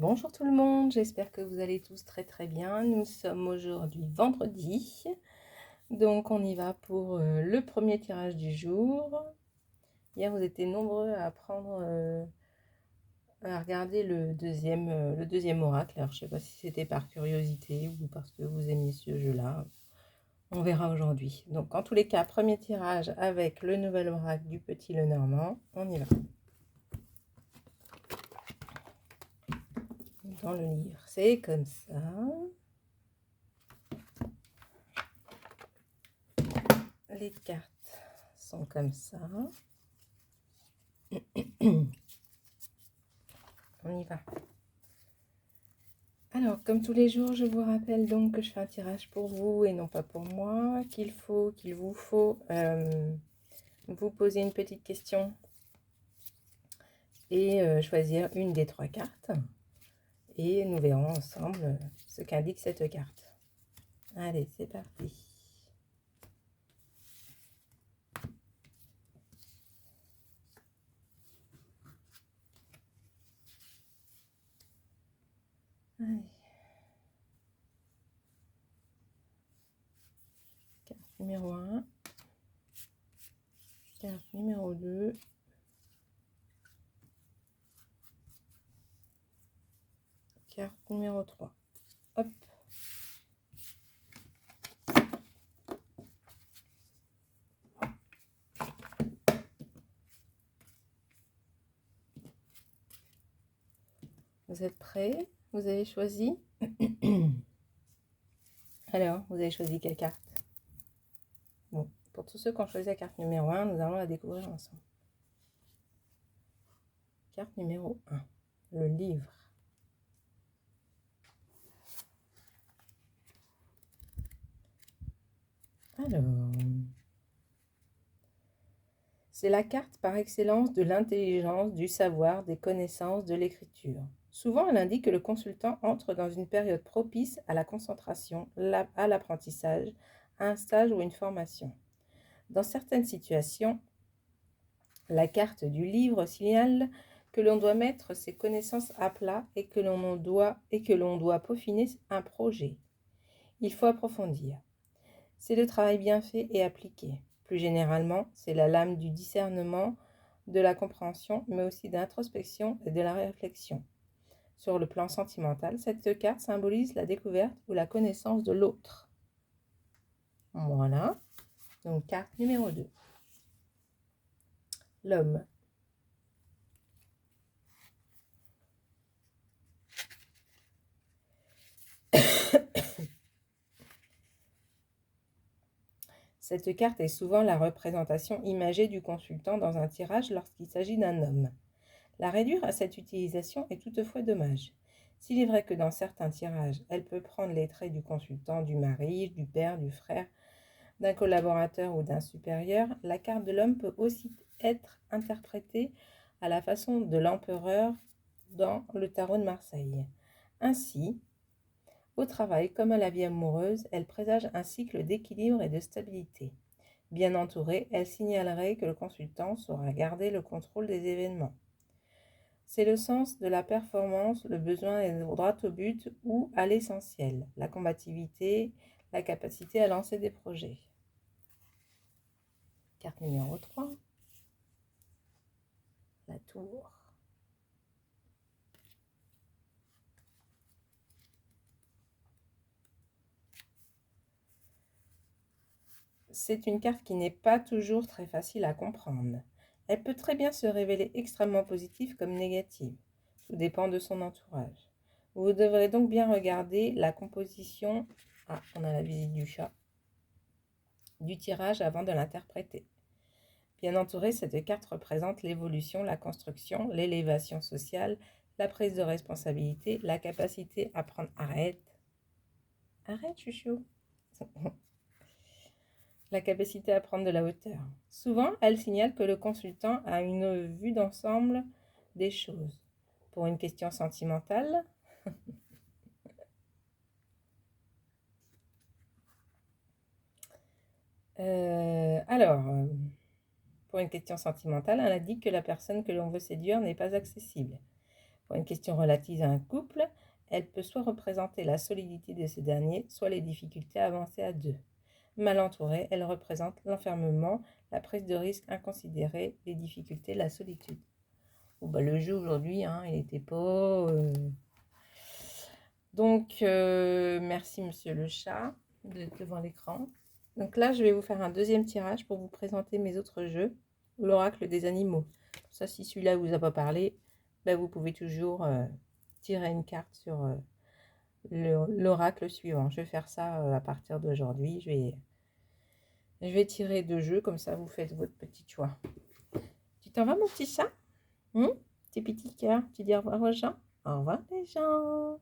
Bonjour tout le monde, j'espère que vous allez tous très très bien. Nous sommes aujourd'hui vendredi, donc on y va pour le premier tirage du jour. Hier vous étiez nombreux à à regarder le deuxième oracle. Alors je ne sais pas si c'était par curiosité ou parce que vous aimiez ce jeu-là. On verra aujourd'hui. Donc en tous les cas, premier tirage avec le nouvel oracle du Petit Lenormand. On y va. Dans le livre, c'est comme ça. Les cartes sont comme ça. On y va. Alors, comme tous les jours, je vous rappelle donc que je fais un tirage pour vous et non pas pour moi, qu'il vous faut vous poser une petite question et choisir une des trois cartes. Et nous verrons ensemble ce qu'indique cette carte. Allez, c'est parti. Allez. Carte numéro 1. Carte numéro 2. Carte numéro 3. Hop. Vous êtes prêts? Vous avez choisi? Alors, vous avez choisi quelle carte? Bon, pour tous ceux qui ont choisi la carte numéro 1, nous allons la découvrir ensemble. Carte numéro 1, le livre. Alors, c'est la carte par excellence de l'intelligence, du savoir, des connaissances, de l'écriture. Souvent, elle indique que le consultant entre dans une période propice à la concentration, à l'apprentissage, à un stage ou une formation. Dans certaines situations, la carte du livre signale que l'on doit mettre ses connaissances à plat et que l'on doit peaufiner un projet. Il faut approfondir. C'est le travail bien fait et appliqué. Plus généralement, c'est la lame du discernement, de la compréhension, mais aussi de l'introspection et de la réflexion. Sur le plan sentimental, cette carte symbolise la découverte ou la connaissance de l'autre. Voilà. Donc, carte numéro 2. L'homme. Cette carte est souvent la représentation imagée du consultant dans un tirage lorsqu'il s'agit d'un homme. La réduire à cette utilisation est toutefois dommage. S'il est vrai que dans certains tirages, elle peut prendre les traits du consultant, du mari, du père, du frère, d'un collaborateur ou d'un supérieur, la carte de l'homme peut aussi être interprétée à la façon de l'empereur dans le tarot de Marseille. Ainsi, au travail comme à la vie amoureuse, elle présage un cycle d'équilibre et de stabilité. Bien entourée, elle signalerait que le consultant saura garder le contrôle des événements. C'est le sens de la performance, le besoin d'être droit au but ou à l'essentiel, la combativité, la capacité à lancer des projets. Carte numéro 3, la tour. C'est une carte qui n'est pas toujours très facile à comprendre. Elle peut très bien se révéler extrêmement positive comme négative. Tout dépend de son entourage. Vous devrez donc bien regarder la composition, on a la visite du chat, du tirage avant de l'interpréter. Bien entourée, cette carte représente l'évolution, la construction, l'élévation sociale, la prise de responsabilité, la capacité à prendre... Arrête, chouchou. La capacité à prendre de la hauteur. Souvent, elle signale que le consultant a une vue d'ensemble des choses. Pour une question sentimentale, pour une question sentimentale, elle indique que la personne que l'on veut séduire n'est pas accessible. Pour une question relative à un couple, elle peut soit représenter la solidité de ce dernier, soit les difficultés avancées à deux. Mal entourée, elle représente l'enfermement, la prise de risque inconsidérée, les difficultés, la solitude. Bon, bah, le jeu aujourd'hui, hein, il n'était pas... Donc, merci Monsieur le chat devant l'écran. Donc là, je vais vous faire un deuxième tirage pour vous présenter mes autres jeux, l'oracle des animaux. Ça, si celui-là vous a pas parlé, bah, vous pouvez toujours tirer une carte sur l'oracle suivant. Je vais faire ça à partir d'aujourd'hui. Je vais tirer 2 jeux, comme ça vous faites votre petit choix. Tu t'en vas mon petit chat? Tes petits cœurs, tu dis au revoir aux gens? Au revoir les gens.